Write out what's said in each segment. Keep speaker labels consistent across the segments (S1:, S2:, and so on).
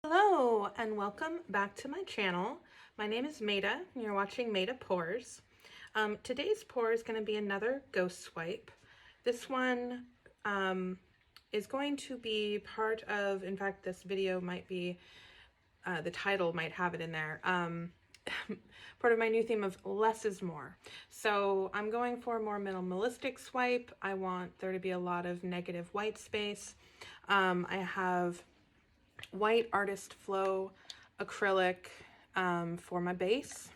S1: Hello and welcome back to my channel. My name is Maida and you're watching Maida Pours. Today's pour is going to be another ghost swipe. This one is going to be part of, in fact this video might be, the title might have it in there, part of my new theme of less is more. So I'm going for a more minimalistic swipe. I want there to be a lot of negative white space. I have white Artist Flow acrylic for my base,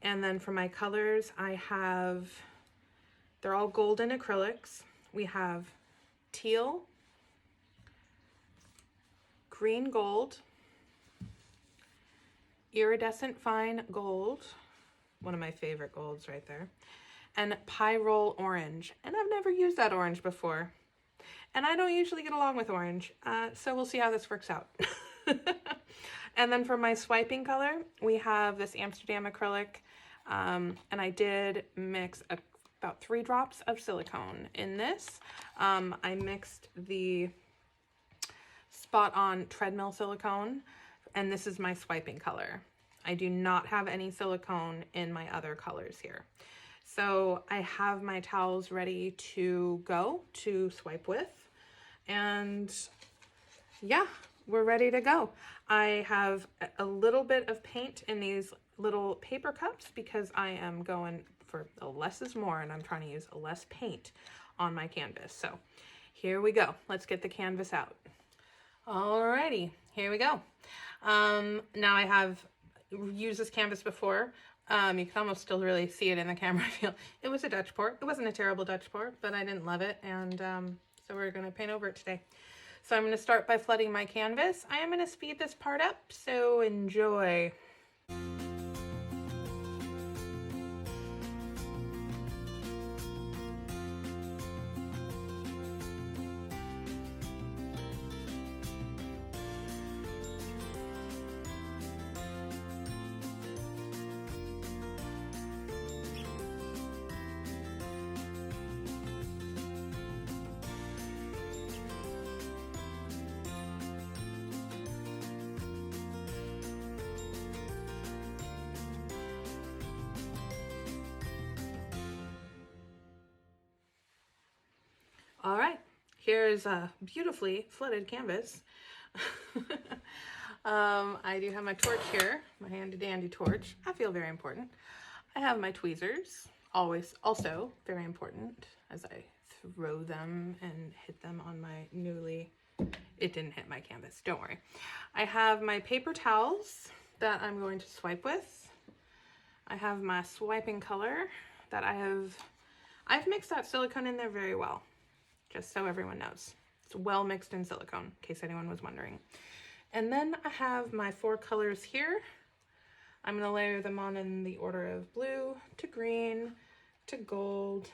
S1: and then for my colors they're all golden acrylics. We have teal, green gold, iridescent fine gold, one of my favorite golds right there, and Pyrrole orange. And I've never used that orange before. And I don't usually get along with orange, so we'll see how this works out. And then for my swiping color, we have this Amsterdam acrylic, and I did mix about 3 drops of silicone in this. I mixed the Spot On treadmill silicone, and this is my swiping color. I do not have any silicone in my other colors here. So I have my towels ready to go to swipe with. And yeah, we're ready to go. I have a little bit of paint in these little paper cups because I am going for a less is more, and I'm trying to use less paint on my canvas. So here we go. Let's get the canvas out. Alrighty, here we go. Now I have used this canvas before. You can almost still really see it in the camera. I feel it was a Dutch pour. It wasn't a terrible Dutch pour, but I didn't love it, and so we're going to paint over it today. So I'm going to start by flooding my canvas. I am going to speed this part up, so enjoy. All right, here's a beautifully flooded canvas. I do have my torch here, my handy dandy torch. I feel very important. I have my tweezers, also very important, as I throw them and hit them on my it didn't hit my canvas, don't worry. I have my paper towels that I'm going to swipe with. I have my swiping color that I've mixed that silicone in there very well. Just so everyone knows. It's well mixed in silicone, in case anyone was wondering. And then I have my 4 colors here. I'm going to layer them on in the order of blue to green to gold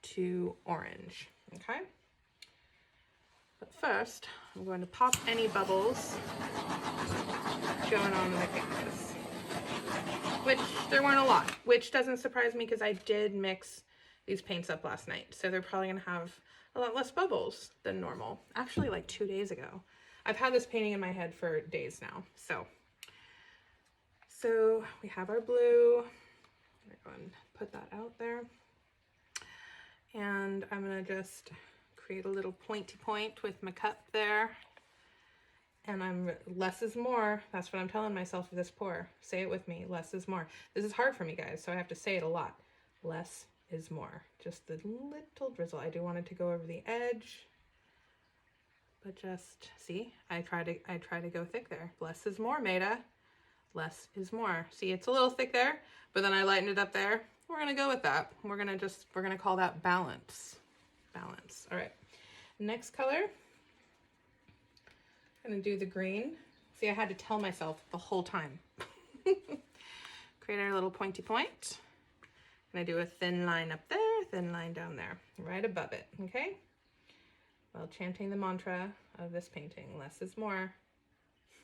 S1: to orange, okay? But first, I'm going to pop any bubbles going on in the canvas, which there weren't a lot, which doesn't surprise me because I did mix these paints up last night. So they're probably going to have a lot less bubbles than normal. Actually, like 2 days ago. I've had this painting in my head for days now. So we have our blue. I'm gonna go and put that out there. And I'm gonna just create a little pointy point with my cup there. And less is more. That's what I'm telling myself for this pour. Say it with me, less is more. This is hard for me, guys, so I have to say it a lot. Less is more. Just the little drizzle. I do want it to go over the edge, but just see, I try to go thick there. Less is more, Maida. Less is more. See, it's a little thick there, but then I lightened it up there. We're gonna go with that. We're gonna call that balance. Balance. All right. Next color. I'm gonna do the green. See, I had to tell myself the whole time. Create our little pointy point. I'm gonna do a thin line up there, thin line down there, right above it, okay? While chanting the mantra of this painting, less is more.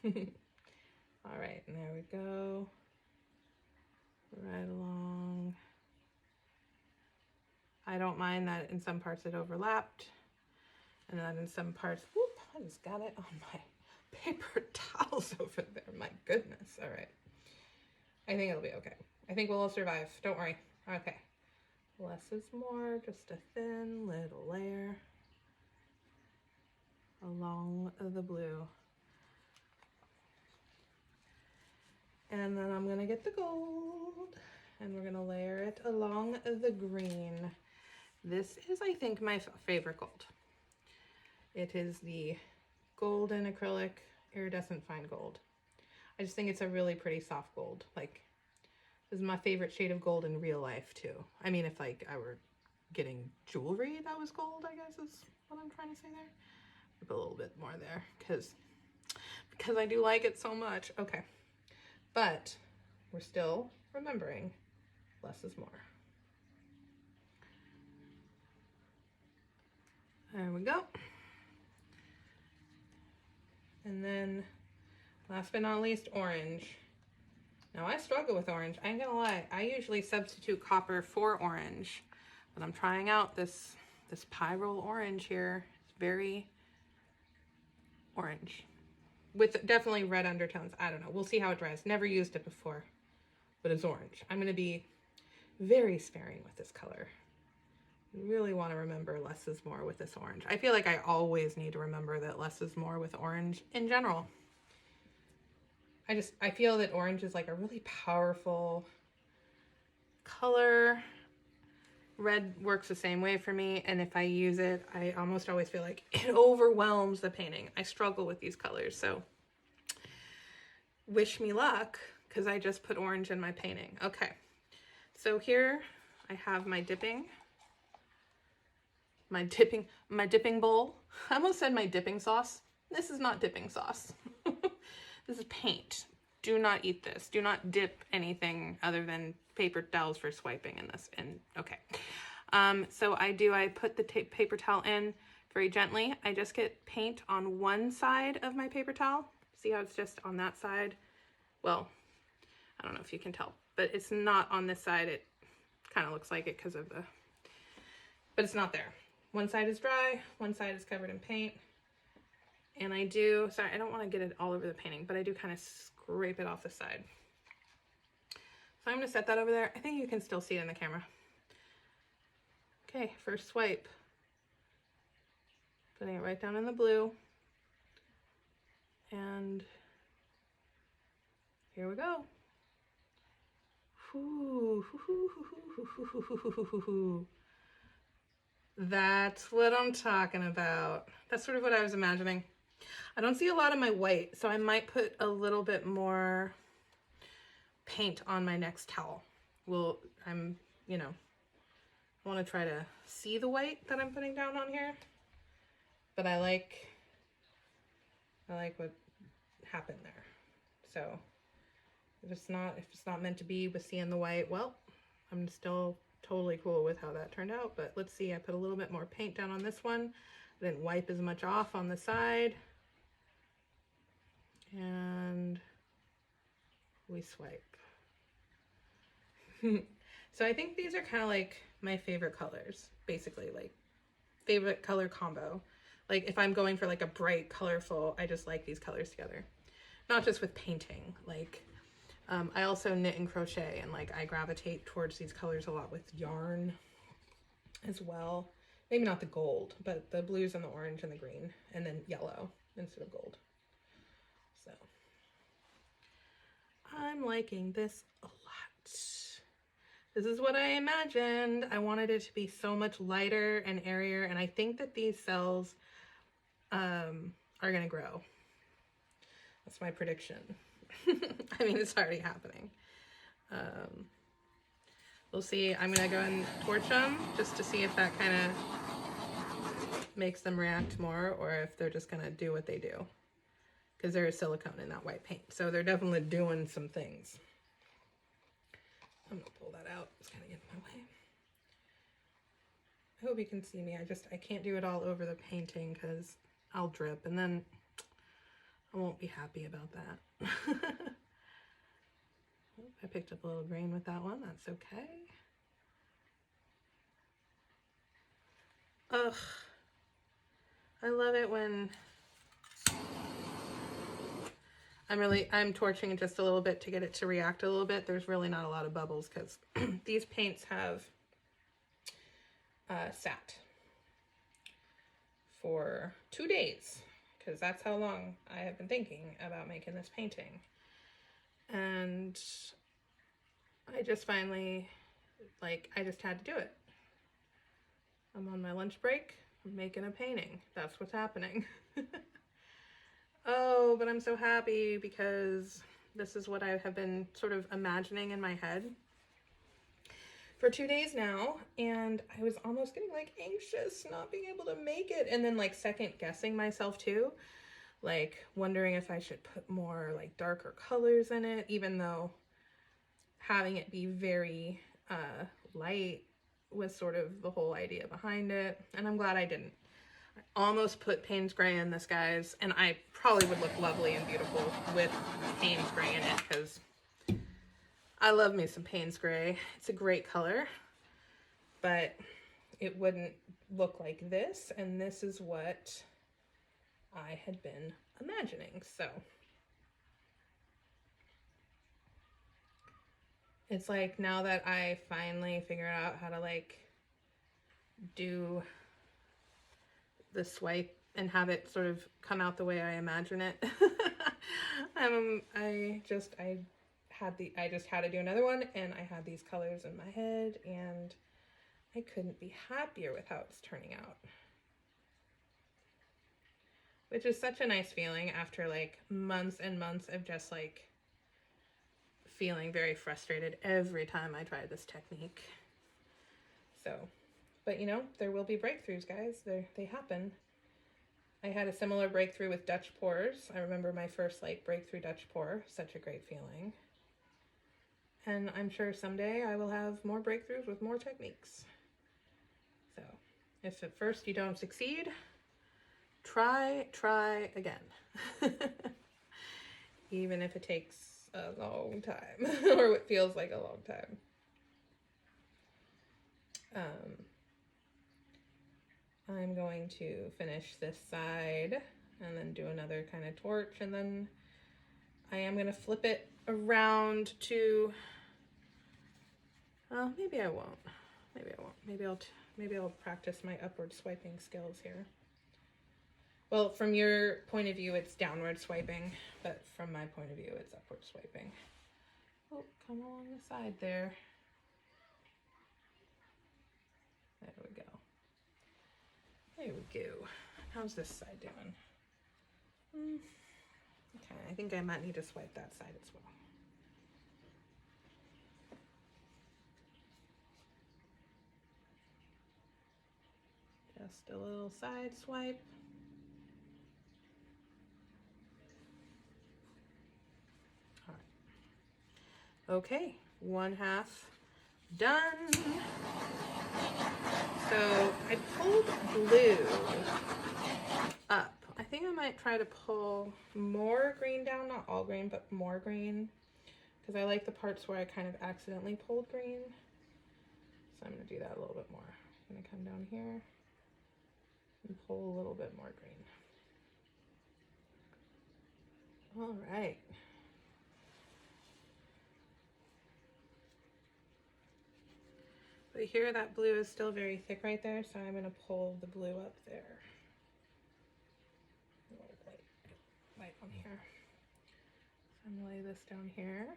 S1: All right, and there we go. Right along. I don't mind that in some parts it overlapped, and then in some parts, whoop, I just got it on my paper towels over there. My goodness. All right. I think it'll be okay. I think we'll all survive. Don't worry. Okay. Less is more. Just a thin little layer along the blue. And then I'm going to get the gold and we're going to layer it along the green. This is, I think, my favorite gold. It is the Golden Acrylic Iridescent Fine Gold. I just think it's a really pretty soft gold. Like, this is my favorite shade of gold in real life too. I mean, if like I were getting jewelry that was gold, I guess is what I'm trying to say there. Put a little bit more there because I do like it so much. Okay. But we're still remembering less is more. There we go. And then last but not least, orange. Now I struggle with orange. I ain't gonna lie. I usually substitute copper for orange, but I'm trying out this Pyrrole orange here. It's very orange with definitely red undertones. I don't know. We'll see how it dries. Never used it before, but it's orange. I'm gonna be very sparing with this color. Really want to remember less is more with this orange. I feel like I always need to remember that less is more with orange in general. I feel that orange is like a really powerful color. Red works the same way for me, and if I use it, I almost always feel like it overwhelms the painting. I struggle with these colors, so wish me luck, because I just put orange in my painting. Okay, so here I have my dipping bowl. I almost said my dipping sauce. This is not dipping sauce. This is paint. Do not eat this. Do not dip anything other than paper towels for swiping in this. And okay. So I put the paper towel in very gently. I just get paint on one side of my paper towel. See how it's just on that side? Well, I don't know if you can tell, but it's not on this side. It kind of looks like it because of but it's not there. One side is dry, one side is covered in paint. And sorry, I don't want to get it all over the painting, but I do kind of scrape it off the side. So I'm going to set that over there. I think you can still see it in the camera. Okay, first swipe. Putting it right down in the blue. And here we go. That's what I'm talking about. That's sort of what I was imagining. I don't see a lot of my white, so I might put a little bit more paint on my next towel. Well, I want to try to see the white that I'm putting down on here, but I like what happened there. So if it's not meant to be with seeing the white, well, I'm still totally cool with how that turned out. But let's see, I put a little bit more paint down on this one. I didn't wipe as much off on the side. And we swipe. So I think these are kind of like my favorite colors, basically, like favorite color combo. Like if I'm going for like a bright, colorful, I just like these colors together. Not just with painting, like I also knit and crochet, and like I gravitate towards these colors a lot with yarn as well. Maybe not the gold, but the blues and the orange and the green, and then yellow instead of gold. So I'm liking this a lot. This is what I imagined. I wanted it to be so much lighter and airier, and I think that these cells are gonna grow. That's my prediction. I mean, it's already happening. We'll see. I'm gonna go and torch them just to see if that kind of makes them react more, or if they're just gonna do what they do. Because there is silicone in that white paint, so they're definitely doing some things. I'm gonna pull that out. It's kind of getting in my way. I hope you can see me. I can't do it all over the painting because I'll drip, and then I won't be happy about that. I picked up a little green with that one. That's okay. Ugh. I love it when I'm torching it just a little bit to get it to react a little bit. There's really not a lot of bubbles because these paints have sat for 2 days, because that's how long I have been thinking about making this painting. And I just finally, like, I just had to do it. I'm on my lunch break, I'm making a painting. That's what's happening. Oh, but I'm so happy because this is what I have been sort of imagining in my head for 2 days now, and I was almost getting like anxious not being able to make it, and then like second guessing myself too, like wondering if I should put more like darker colors in it, even though having it be very light was sort of the whole idea behind it. And I'm glad I didn't. I almost put Payne's Gray in this, guys, and I probably would look lovely and beautiful with Payne's Gray in it, because I love me some Payne's Gray. It's a great color, but it wouldn't look like this, and this is what I had been imagining. So it's like, now that I finally figured out how to like do the swipe and have it sort of come out the way I imagine it. I just had to do another one, and I had these colors in my head, and I couldn't be happier with how it's turning out. Which is such a nice feeling after like months and months of just like feeling very frustrated every time I try this technique. So, but you know, there will be breakthroughs, guys. They happen. I had a similar breakthrough with Dutch pours. I remember my first like breakthrough Dutch pour, such a great feeling. And I'm sure someday I will have more breakthroughs with more techniques. So if at first you don't succeed, try again. Even if it takes a long time or what feels like a long time. I'm going to finish this side and then do another kind of torch, and then I am going to flip it around to, maybe I won't. Maybe I'll practice my upward swiping skills here. Well, from your point of view, it's downward swiping, but from my point of view, it's upward swiping. Oh, come along the side there. There we go. There we go. How's this side doing? Okay, I think I might need to swipe that side as well. Just a little side swipe. All right. Okay, 1/2 done. So I pulled blue up. I think I might try to pull more green down, not all green, but more green, because I like the parts where I kind of accidentally pulled green. So I'm going to do that a little bit more. I'm going to come down here and pull a little bit more green. All right. But here that blue is still very thick right there, so I'm going to pull the blue up there. A little light on here. So I'm going to lay this down here,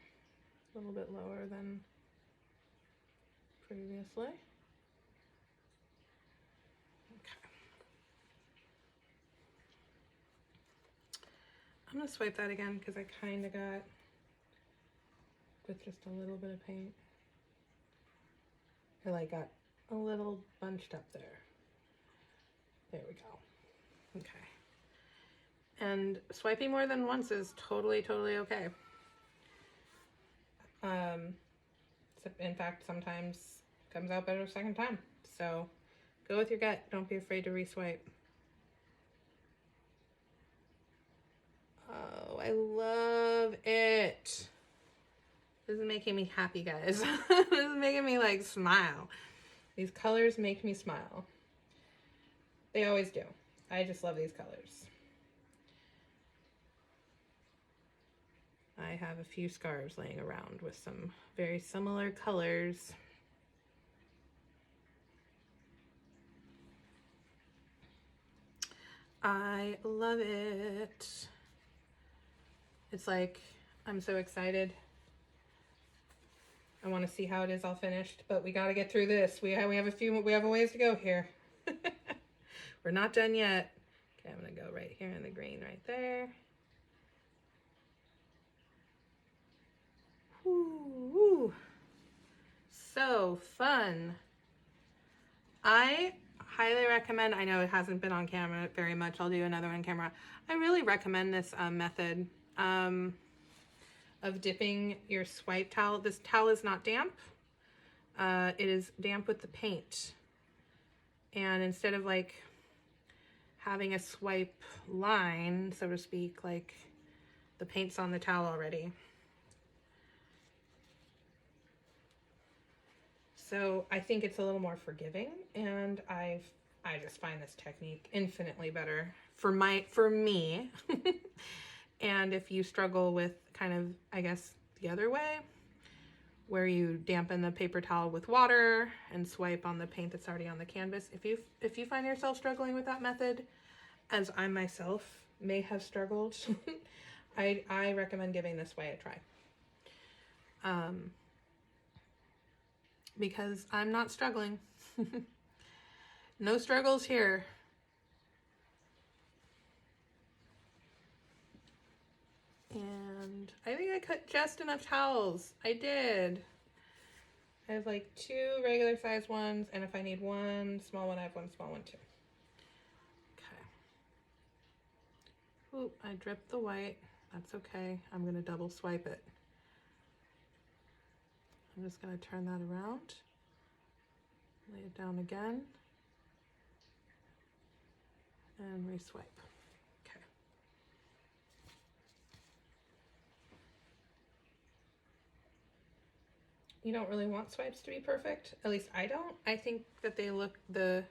S1: a little bit lower than previously. Okay. I'm going to swipe that again because I kind of got with just a little bit of paint. I like got a little bunched up there. There we go. Okay. And swiping more than once is totally okay. In fact, sometimes comes out better second time. So go with your gut. Don't be afraid to reswipe. Oh, I love it. This is making me happy, guys. This is making me like smile. These colors make me smile. They always do. I just love these colors. have a few scarves laying around with some very similar colors. I love it. It's like, I'm so excited. I want to see how it is all finished, but we got to get through this. We have a ways to go here. We're not done yet. Okay, I'm going to go right here in the green right there. Woo, so fun. I highly recommend, I know it hasn't been on camera very much, I'll do another one on camera. I really recommend this method of dipping your swipe towel. This towel is not damp. It is damp with the paint. And instead of like having a swipe line, so to speak, like the paint's on the towel already. So I think it's a little more forgiving, and I just find this technique infinitely better for me. And if you struggle with kind of, I guess, the other way, where you dampen the paper towel with water and swipe on the paint that's already on the canvas, if you find yourself struggling with that method, as I myself may have struggled, I recommend giving this way a try. Because I'm not struggling. No struggles here. And I think I cut just enough towels. I did. I have like 2 regular size ones, and if I need one small one, I have one small one too. Okay. Oop, I dripped the white. That's okay. I'm gonna double swipe it. I'm just going to turn that around, lay it down again, and re-swipe. Okay. You don't really want swipes to be perfect. At least I don't. I think that they look the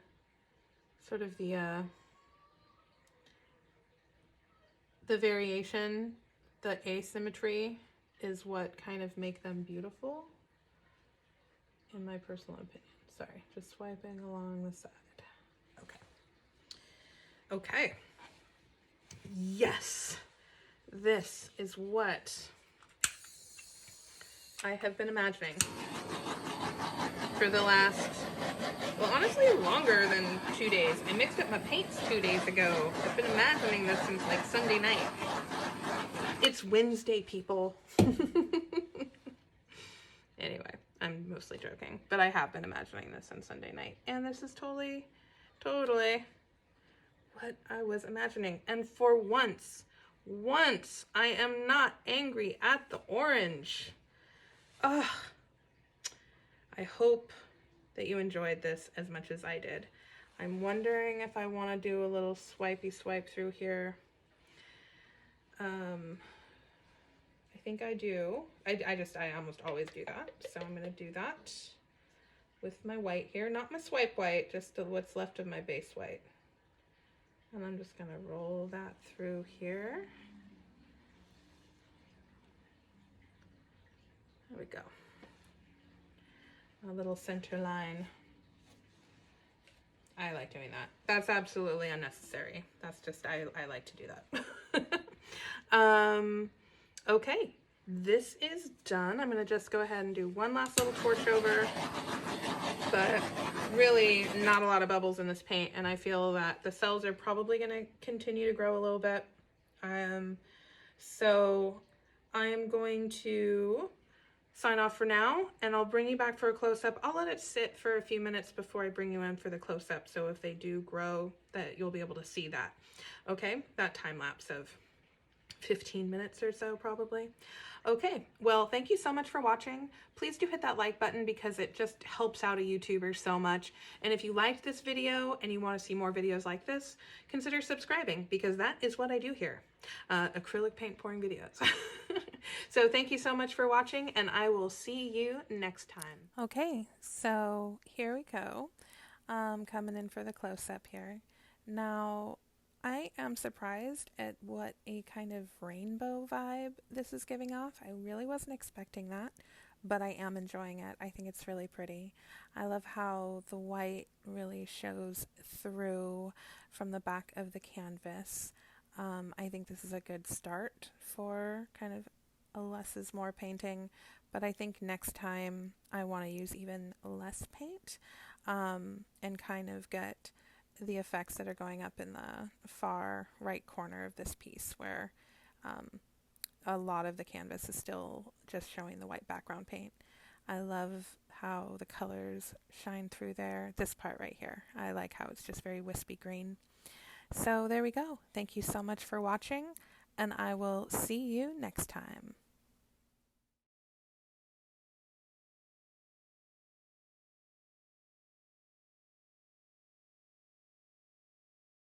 S1: variation, the asymmetry is what kind of make them beautiful. In my personal opinion. Sorry, just swiping along the side. Okay. Okay. Yes. This is what I have been imagining for the last, well, honestly, longer than 2 days. I mixed up my paints 2 days ago. I've been imagining this since like Sunday night. It's Wednesday, people. Anyway. I'm mostly joking, but I have been imagining this on Sunday night, and this is totally what I was imagining. And for once, I am not angry at the orange. Ugh. I hope that you enjoyed this as much as I did. I'm wondering if I want to do a little swipey swipe through here. I think I do. I almost always do that. So I'm going to do that with my white here. Not my swipe white, just what's left of my base white. And I'm just going to roll that through here. There we go. A little center line. I like doing that. That's absolutely unnecessary. That's just, I like to do that. Okay, this is done. I'm gonna just go ahead and do one last little torch over, but really not a lot of bubbles in this paint, and I feel that the cells are probably gonna continue to grow a little bit. So I'm going to sign off for now, and I'll bring you back for a close-up. I'll let it sit for a few minutes before I bring you in for the close-up, so if they do grow, that you'll be able to see that. Okay, that time lapse of 15 minutes or so probably. Okay, well, thank you so much for watching. Please do hit that like button because it just helps out a YouTuber so much. And if you liked this video and you want to see more videos like this, consider subscribing because that is what I do here. Acrylic paint pouring videos. So thank you so much for watching, and I will see you next time. Okay, so here we go. Coming in for the close-up here. Now, I am surprised at what a kind of rainbow vibe this is giving off. I really wasn't expecting that, but I am enjoying it. I think it's really pretty. I love how the white really shows through from the back of the canvas. I think this is a good start for kind of a less is more painting, but I think next time I want to use even less paint and kind of get the effects that are going up in the far right corner of this piece where a lot of the canvas is still just showing the white background paint. I love how the colors shine through there. This part right here, I like how it's just very wispy green. So there we go. Thank you so much for watching, and I will see you next time.